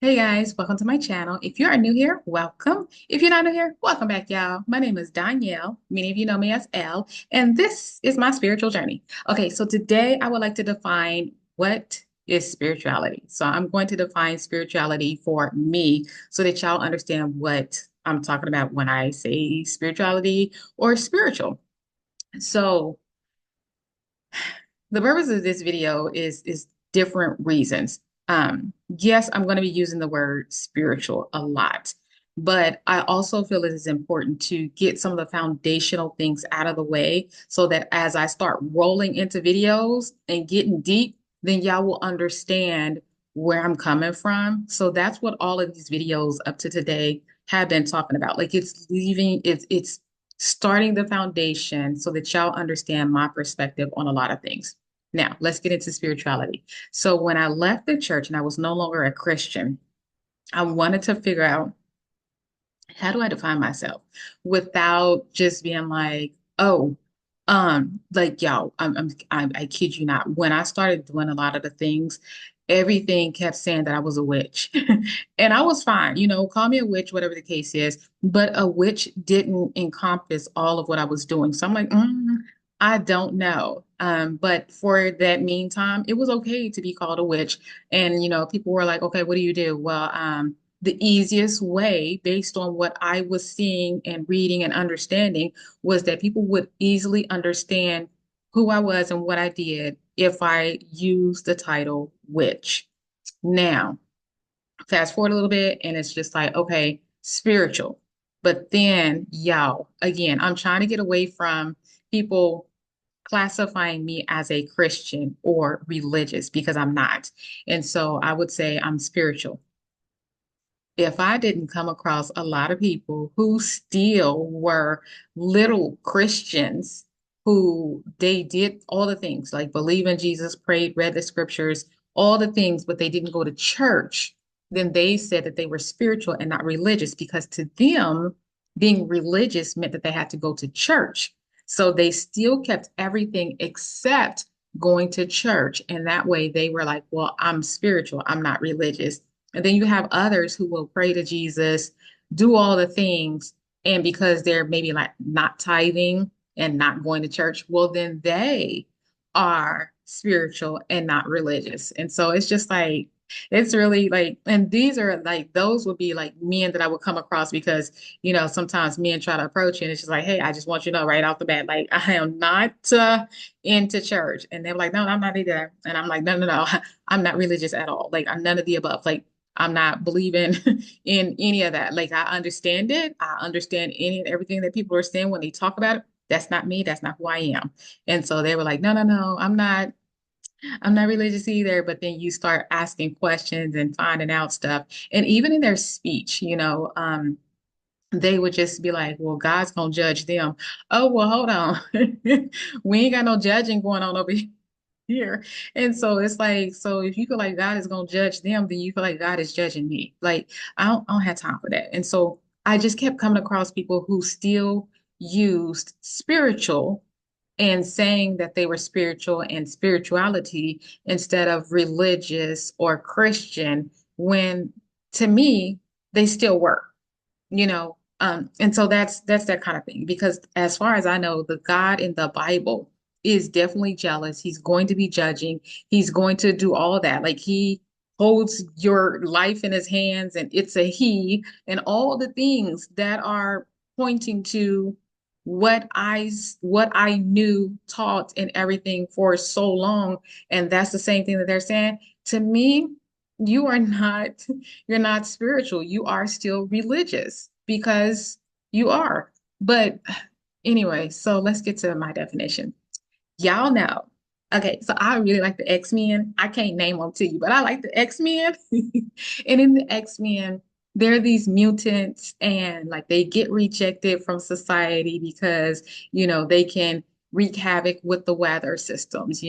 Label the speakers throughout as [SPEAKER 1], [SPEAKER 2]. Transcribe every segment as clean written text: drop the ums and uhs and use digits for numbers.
[SPEAKER 1] Hey guys, welcome to my channel. If you are new here, welcome. If you're not new here, welcome back, y'all. My name is Danielle. Many of you know me as Elle, and this is my spiritual journey. Okay, so today I would like to define what is spirituality. So I'm going to define spirituality for me so that y'all understand what I'm talking about when I say spirituality or spiritual. So the purpose of this video is different reasons. Yes, I'm going to be using the word spiritual a lot, but I also feel it is important to get some of the foundational things out of the way so that as I start rolling into videos and getting deep, then y'all will understand where I'm coming from. So that's what all of these videos up to today have been talking about. Like it's starting the foundation so that y'all understand my perspective on a lot of things. Now, let's get into spirituality. So, when I left the church and I was no longer a Christian, I wanted to figure out how do I define myself without just being like, oh, like y'all, I kid you not. When I started doing a lot of the things, everything kept saying that I was a witch, and I was fine, call me a witch, whatever the case is. But a witch didn't encompass all of what I was doing, so I'm like, I don't know. But for that meantime, it was okay to be called a witch, and people were like, okay, what do you do? Well, the easiest way, based on what I was seeing and reading and understanding, was that people would easily understand who I was and what I did if I used the title witch. Now, fast forward a little bit, and it's just like, okay, spiritual. But then, y'all, again, I'm trying to get away from people classifying me as a Christian or religious because I'm not. And so I would say I'm spiritual. If I didn't come across a lot of people who still were little Christians, who they did all the things like believe in Jesus, prayed, read the scriptures, all the things, but they didn't go to church, then they said that they were spiritual and not religious because to them, being religious meant that they had to go to church. So they still kept everything except going to church. And that way they were like, well, I'm spiritual, I'm not religious. And then you have others who will pray to Jesus, do all the things, and because they're maybe like not tithing and not going to church, well, then they are spiritual and not religious. And so it's just like, it's really like, and these are like, those would be like men that I would come across because, sometimes men try to approach you and it's just like, hey, I just want you to know right off the bat, like, I am not into church. And they're like, no, I'm not either. And I'm like, no, no, no, I'm not religious at all. Like, I'm none of the above. Like, I'm not believing in any of that. Like I understand it. I understand any and everything that people are saying when they talk about it. That's not me. That's not who I am. And so they were like, no, no, no, I'm not religious either. But then you start asking questions and finding out stuff. And even in their speech, they would just be like, well, God's gonna judge them. Oh, well, hold on. We ain't got no judging going on over here. And so it's like, so if you feel like God is going to judge them, then you feel like God is judging me. Like, I don't have time for that. And so I just kept coming across people who still used spiritual and saying that they were spiritual and spirituality instead of religious or Christian, when to me, they still were, and so that's that kind of thing. Because as far as I know, the God in the Bible is definitely jealous. He's going to be judging. He's going to do all that. Like he holds your life in his hands, and it's a he, and all the things that are pointing to what I knew, taught, and everything for so long. And that's the same thing that they're saying to me. You are not you're not spiritual. You are still religious because you are. But anyway, so let's get to my definition. Y'all know. Okay, so I really like the X-Men. I can't name them to you, but I like the X-Men. And in the X-Men, there are these mutants and like they get rejected from society because, they can wreak havoc with the weather systems,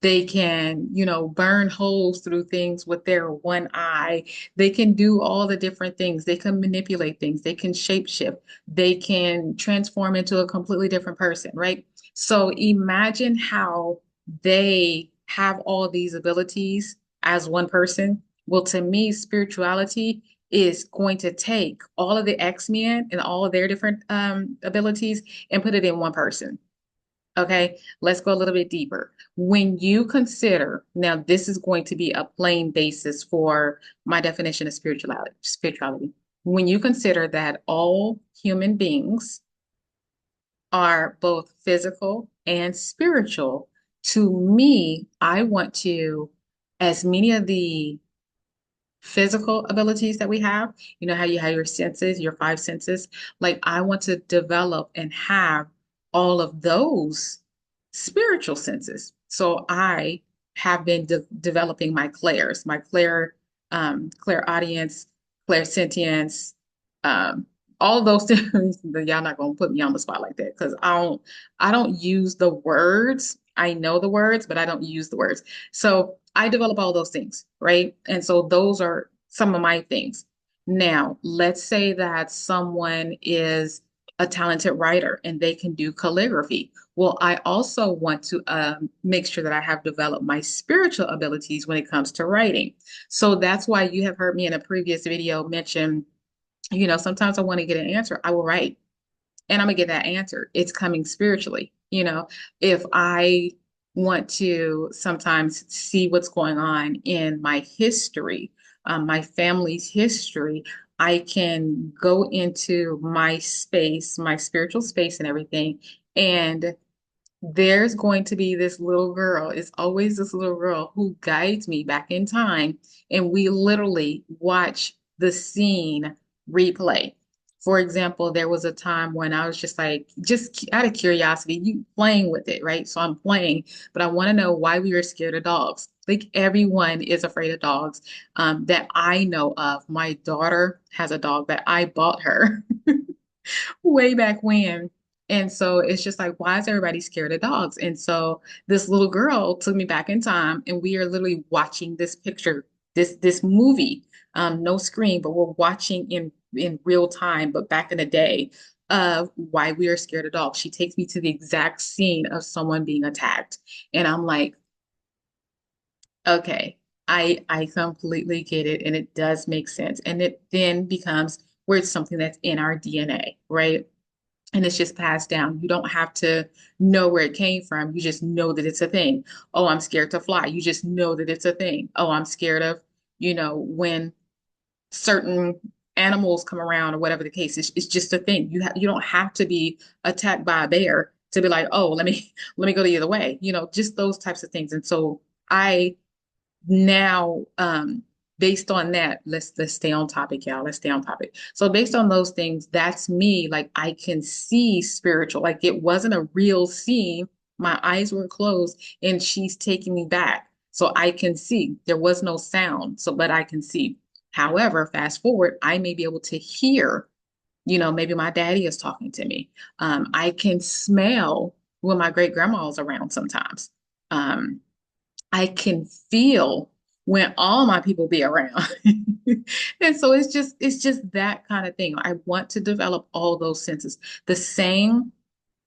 [SPEAKER 1] they can, burn holes through things with their one eye. They can do all the different things. They can manipulate things. They can shapeshift. They can transform into a completely different person, right? So imagine how they have all these abilities as one person. Well, to me, spirituality is going to take all of the X-Men and all of their different abilities and put it in one person. Okay, let's go a little bit deeper. When you consider, now this is going to be a plain basis for my definition of spirituality. When you consider that all human beings are both physical and spiritual, to me, I want to, as many of the physical abilities that we have, you know how you have your senses, your five senses, like I want to develop and have all of those spiritual senses. So I have been developing my clairs, my clairaudience, clairsentience, um, all of those things. Y'all not gonna put me on the spot like that because I don't use the words. I know the words, but I don't use the words. So I develop all those things, right? And so those are some of my things. Now, let's say that someone is a talented writer and they can do calligraphy. Well, I also want to make sure that I have developed my spiritual abilities when it comes to writing. So that's why you have heard me in a previous video mention, sometimes I want to get an answer, I will write and I'm gonna get that answer. It's coming spiritually. If I want to sometimes see what's going on in my history, my family's history, I can go into my space, my spiritual space and everything. And there's going to be this little girl. It's always this little girl who guides me back in time. And we literally watch the scene replay. For example, there was a time when I was just like, just out of curiosity, you playing with it, right? So I'm playing, but I want to know why we were scared of dogs. Like everyone is afraid of dogs that I know of. My daughter has a dog that I bought her way back when. And so it's just like, why is everybody scared of dogs? And so this little girl took me back in time, and we are literally watching this picture, this movie, no screen, but we're watching in real time, but back in the day, of why we are scared of dogs. She takes me to the exact scene of someone being attacked, and I'm like, okay, I completely get it, and it does make sense, and it then becomes where it's something that's in our DNA, right? And it's just passed down. You don't have to know where it came from. You just know that it's a thing. Oh, I'm scared to fly. You just know that it's a thing. Oh, I'm scared of, when certain animals come around or whatever the case is. It's just a thing. You don't have to be attacked by a bear to be like, oh, let me go the other way. Just those types of things. And so I now based on that, let's stay on topic, y'all. Let's stay on topic. So based on those things, that's me. Like I can see spiritual. Like it wasn't a real scene. My eyes were closed and she's taking me back. So I can see. There was no sound. So but I can see. However, fast forward, I may be able to hear, maybe my daddy is talking to me. I can smell when my great grandma is around sometimes. I can feel when all my people be around. And so it's just that kind of thing. I want to develop all those senses. The same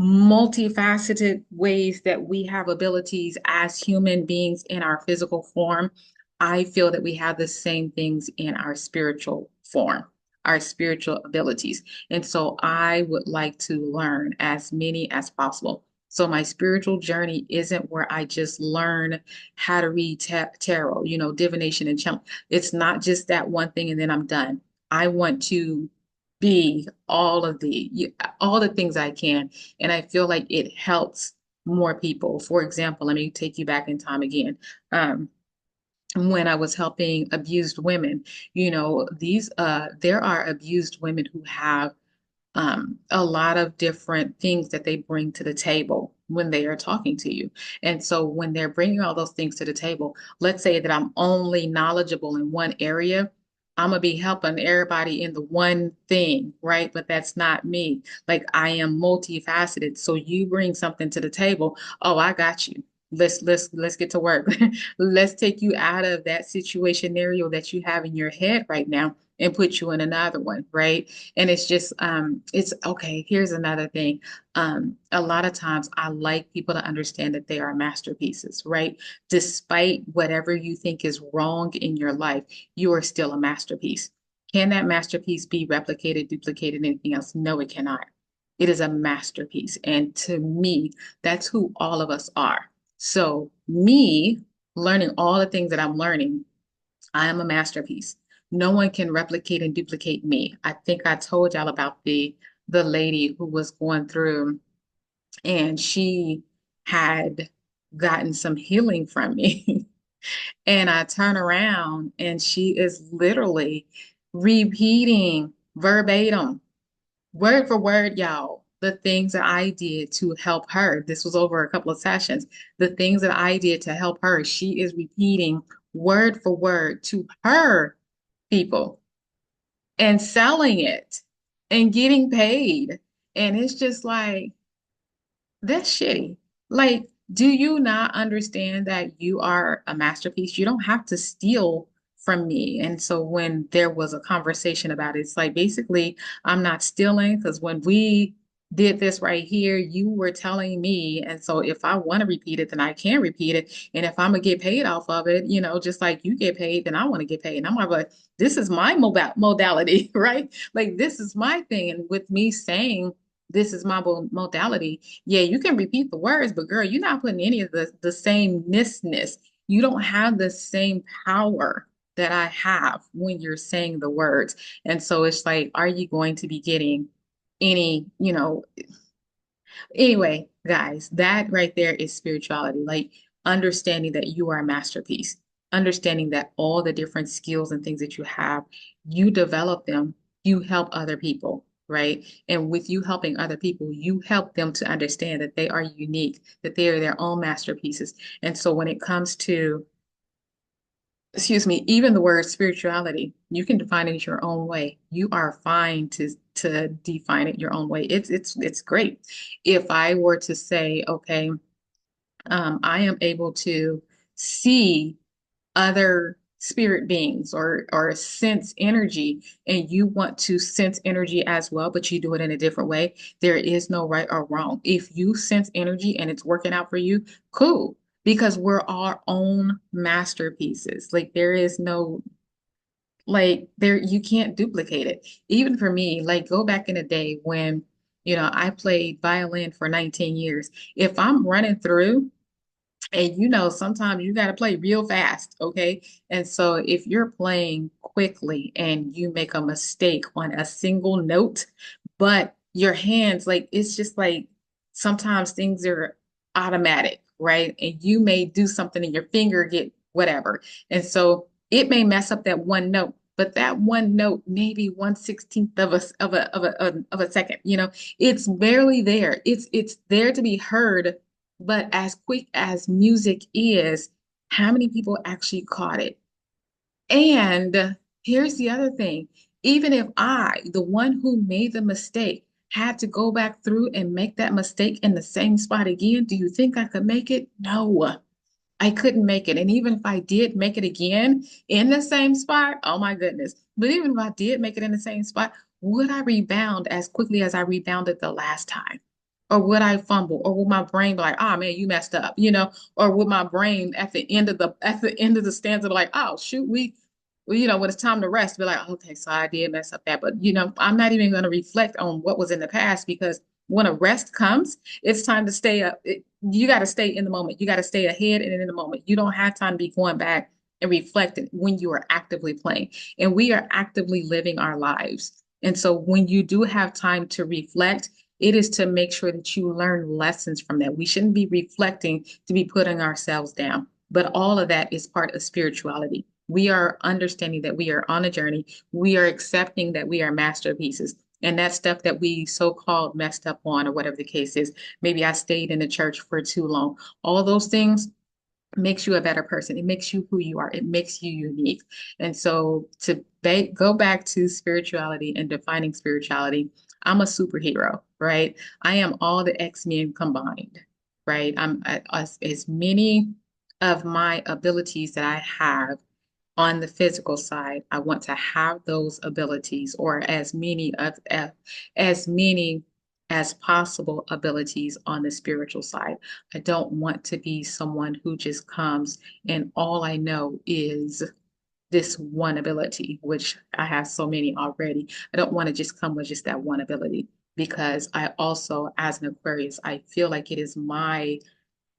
[SPEAKER 1] multifaceted ways that we have abilities as human beings in our physical form, I feel that we have the same things in our spiritual form, our spiritual abilities. And so I would like to learn as many as possible. So my spiritual journey isn't where I just learn how to read tarot, divination and channel. It's not just that one thing and then I'm done. I want to be all the things I can, and I feel like it helps more people. For example, let me take you back in time again. Um, when I was helping abused women, these there are abused women who have a lot of different things that they bring to the table when they are talking to you. And so when they're bringing all those things to the table, let's say that I'm only knowledgeable in one area, I'm gonna be helping everybody in the one thing, right? But that's not me. Like I am multifaceted. So you bring something to the table. Oh, I got you. let's get to work. Let's take you out of that situation scenario that you have in your head right now and put you in another one, right? And it's just it's okay. Here's another thing. A lot of times I like people to understand that they are masterpieces, right? Despite whatever you think is wrong in your life, you are still a masterpiece. Can that masterpiece be replicated, duplicated, anything else? No, it cannot. It is a masterpiece. And to me, that's who all of us are. So, me learning all the things that I'm learning, I am a masterpiece. No one can replicate and duplicate me. I think I told y'all about the lady who was going through and she had gotten some healing from me. And I turn around and she is literally repeating verbatim, word for word, y'all, the things that I did to help her. This was over a couple of sessions. The things that I did to help her, she is repeating word for word to her people and selling it and getting paid. And it's just like, that's shitty. Like, do you not understand that you are a masterpiece? You don't have to steal from me. And so when there was a conversation about it, it's like basically I'm not stealing because when we did this right here, you were telling me. And so if I want to repeat it, then I can repeat it. And if I'm gonna get paid off of it, just like you get paid, then I want to get paid. And I'm like, this is my modality, right? Like this is my thing. And with me saying this is my modality, yeah, you can repeat the words, but girl, you're not putting any of the sameness. You don't have the same power that I have when you're saying the words. And so it's like, are you going to be getting any. Anyway, guys, that right there is spirituality, like understanding that you are a masterpiece, understanding that all the different skills and things that you have, you develop them, you help other people, right? And with you helping other people, you help them to understand that they are unique, that they are their own masterpieces. And so when it comes to, excuse me, even the word spirituality, you can define it your own way. You are fine to define it your own way. It's great. If I were to say, okay, I am able to see other spirit beings or sense energy, and you want to sense energy as well, but you do it in a different way, there is no right or wrong. If you sense energy and it's working out for you, cool, because we're our own masterpieces. Like there is no, like there, you can't duplicate it. Even for me, like go back in the day when I played violin for 19 years. If I'm running through, and sometimes you got to play real fast, okay? And so if you're playing quickly and you make a mistake on a single note, but your hands, like it's just like sometimes things are automatic, right? And you may do something and your finger get whatever. And so it may mess up that one note, but that one note, maybe 1/16th of a second, it's barely there. It's there to be heard, but as quick as music is, how many people actually caught it? And here's the other thing. Even if I, the one who made the mistake, had to go back through and make that mistake in the same spot again, do you think I could make it? No, I couldn't make it. And even if I did make it again in the same spot, oh my goodness. But even if I did make it in the same spot, would I rebound as quickly as I rebounded the last time? Or would I fumble? Or would my brain be like, oh man, you messed up, Or would my brain at the end of the stanza be like, oh shoot, when it's time to rest, be like, okay, so I did mess up that. But I'm not even going to reflect on what was in the past because when a rest comes, it's time to stay up. You got to stay in the moment. You got to stay ahead and in the moment. You don't have time to be going back and reflecting when you are actively playing. And we are actively living our lives. And so when you do have time to reflect, it is to make sure that you learn lessons from that. We shouldn't be reflecting to be putting ourselves down. But all of that is part of spirituality. We are understanding that we are on a journey. We are accepting that we are masterpieces. And that stuff that we so-called messed up on, or whatever the case is, maybe I stayed in the church for too long. All those things makes you a better person. It makes you who you are. It makes you unique. And so to go back to spirituality and defining spirituality, I'm a superhero, right? I am all the X-Men combined. right? As many of my abilities that I have on the physical side, I want to have those abilities or as many as possible abilities on the spiritual side. I don't want to be someone who just comes and all I know is this one ability, which I have so many already. I don't want to just come with just that one ability because I also, as an Aquarius, I feel like it is my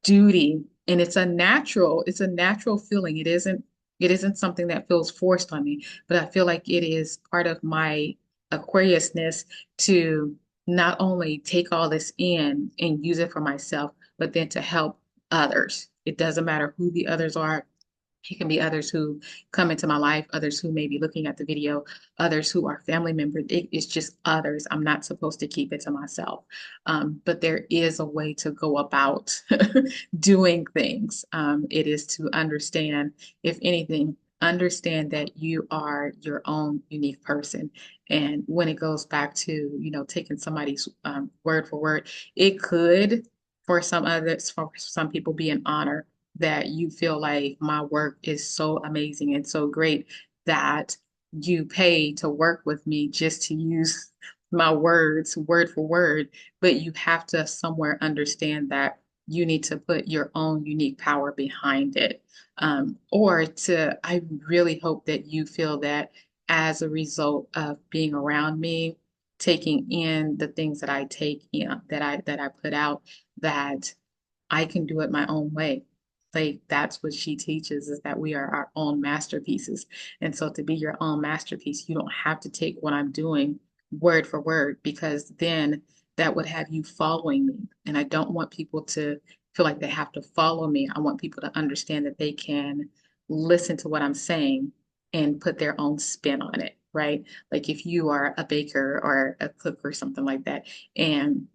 [SPEAKER 1] duty and it's a natural feeling. It isn't something that feels forced on me, but I feel like it is part of my Aquariusness to not only take all this in and use it for myself, but then to help others. It doesn't matter who the others are. It can be others who come into my life, others who may be looking at the video, others who are family members. It's just others. I'm not supposed to keep it to myself. But there is a way to go about doing things. It is to understand, if anything, understand that you are your own unique person. And when it goes back to, taking somebody's word for word, it could, for some others, for some people, be an honor that you feel like my work is so amazing and so great that you pay to work with me just to use my words word for word, but you have to somewhere understand that you need to put your own unique power behind it. I really hope that you feel that as a result of being around me, taking in the things that I take in, that I put out, that I can do it my own way. Like that's what she teaches is that we are our own masterpieces. And so to be your own masterpiece, you don't have to take what I'm doing word for word because then that would have you following me. And I don't want people to feel like they have to follow me. I want people to understand that they can listen to what I'm saying and put their own spin on it, right? Like if you are a baker or a cook or something like that, and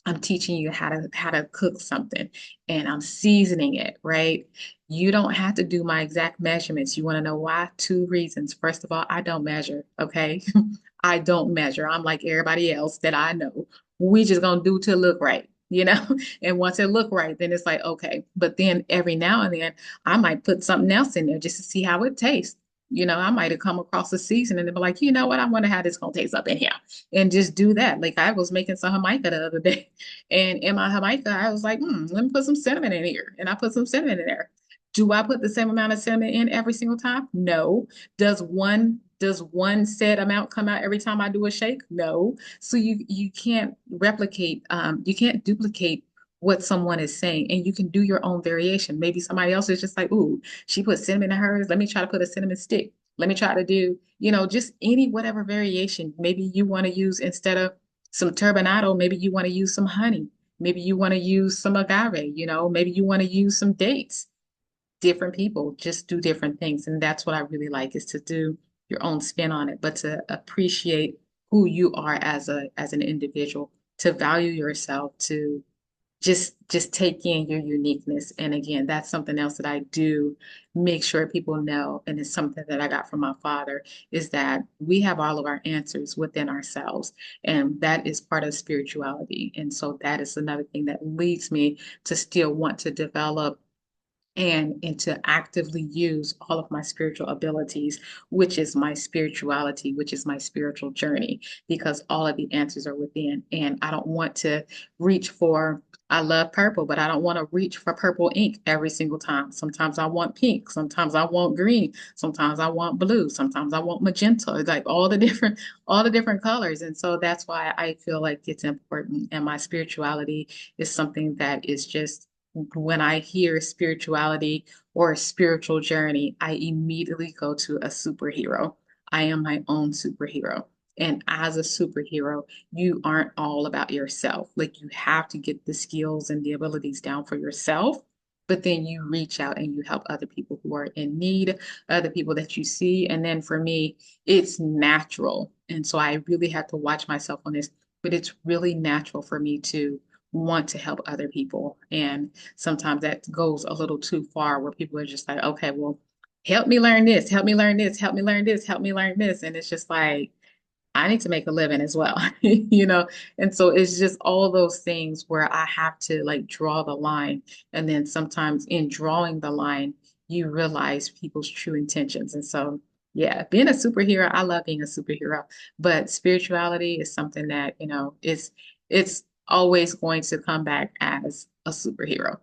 [SPEAKER 1] I'm teaching you how to cook something and I'm seasoning it, right? You don't have to do my exact measurements. You want to know why? Two reasons. First of all, I don't measure, okay? I don't measure. I'm like everybody else that I know. We just gonna do to look right, you know? And once it look right, then it's like, okay. But then every now and then I might put something else in there just to see how it tastes. I might have come across a season and be like, you know what? I wonder how this gonna taste up in here and just do that. Like I was making some Jamaica the other day, and in my Jamaica, I was like, let me put some cinnamon in here, and I put some cinnamon in there. Do I put the same amount of cinnamon in every single time? No. Does one said amount come out every time I do a shake? No. So you can't replicate, you can't duplicate what someone is saying, and you can do your own variation. Maybe somebody else is just like, ooh, she put cinnamon in hers. Let me try to put a cinnamon stick. Let me try to do, just any whatever variation. Maybe you want to use instead of some turbinado, maybe you want to use some honey. Maybe you want to use some agave, maybe you want to use some dates. Different people just do different things. And that's what I really like is to do your own spin on it, but to appreciate who you are as an individual, to value yourself, to just take in your uniqueness. And again, that's something else that I do make sure people know, and it's something that I got from my father, is that we have all of our answers within ourselves, and that is part of spirituality. And so that is another thing that leads me to still want to develop and to actively use all of my spiritual abilities, which is my spirituality, which is my spiritual journey, because all of the answers are within. And I don't want to reach for, I love purple, but I don't want to reach for purple ink every single time. Sometimes I want pink, sometimes I want green, sometimes I want blue, sometimes I want magenta, like all the different colors. And so that's why I feel like it's important. And my spirituality is something that is just, when I hear spirituality or a spiritual journey, I immediately go to a superhero. I am my own superhero. And as a superhero, you aren't all about yourself. Like you have to get the skills and the abilities down for yourself, but then you reach out and you help other people who are in need, other people that you see. And then for me, it's natural. And so I really have to watch myself on this, but it's really natural for me to want to help other people. And sometimes that goes a little too far where people are just like, okay, well, help me learn this, help me learn this, help me learn this, help me learn this. And it's just like, I need to make a living as well, you know? And so it's just all those things where I have to like draw the line. And then sometimes in drawing the line, you realize people's true intentions. And so, yeah, being a superhero, I love being a superhero, but spirituality is something that, it's always going to come back as a superhero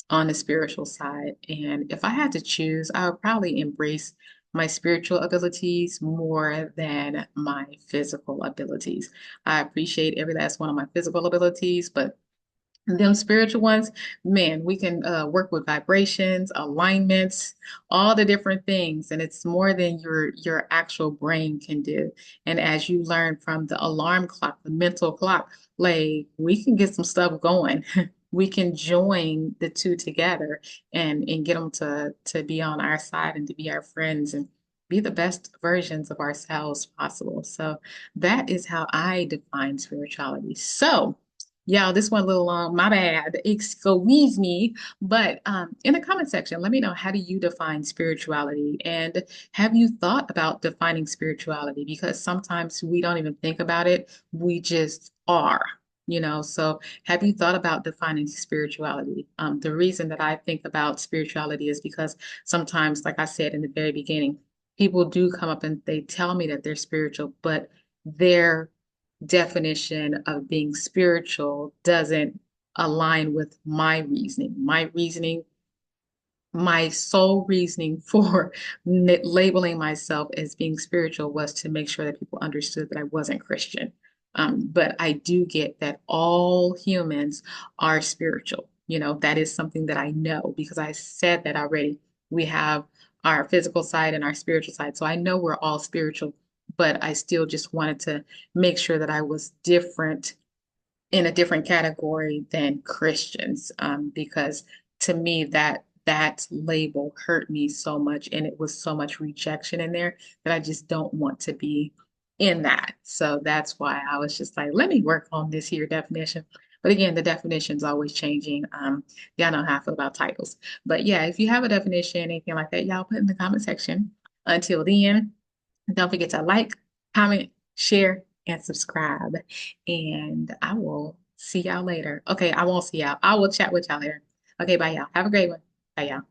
[SPEAKER 1] on the spiritual side. And if I had to choose, I would probably embrace my spiritual abilities more than my physical abilities. I appreciate every last one of my physical abilities, but them spiritual ones, man, we can work with vibrations, alignments, all the different things, and it's more than your actual brain can do. And as you learn from the alarm clock, the mental clock, like we can get some stuff going. We can join the two together and get them to be on our side and to be our friends and be the best versions of ourselves possible. So that is how I define spirituality. So. Yeah, this one a little long. My bad. Excuse me. But in the comment section, let me know, how do you define spirituality? And have you thought about defining spirituality? Because sometimes we don't even think about it. We just are. So have you thought about defining spirituality? The reason that I think about spirituality is because sometimes, like I said in the very beginning, people do come up and they tell me that they're spiritual, but they're definition of being spiritual doesn't align with my reasoning. My sole reasoning for labeling myself as being spiritual was to make sure that people understood that I wasn't Christian. But I do get that all humans are spiritual. That is something that I know because I said that already. We have our physical side and our spiritual side. So I know we're all spiritual, but I still just wanted to make sure that I was different in a different category than Christians, because to me that label hurt me so much, and it was so much rejection in there that I just don't want to be in that. So that's why I was just like, let me work on this here definition. But again, the definition's always changing. Y'all know how I feel about titles. But yeah, if you have a definition, anything like that, y'all put in the comment section. Until then, don't forget to like, comment, share, and subscribe. And I will see y'all later. Okay, I won't see y'all. I will chat with y'all later. Okay, bye y'all. Have a great one. Bye y'all.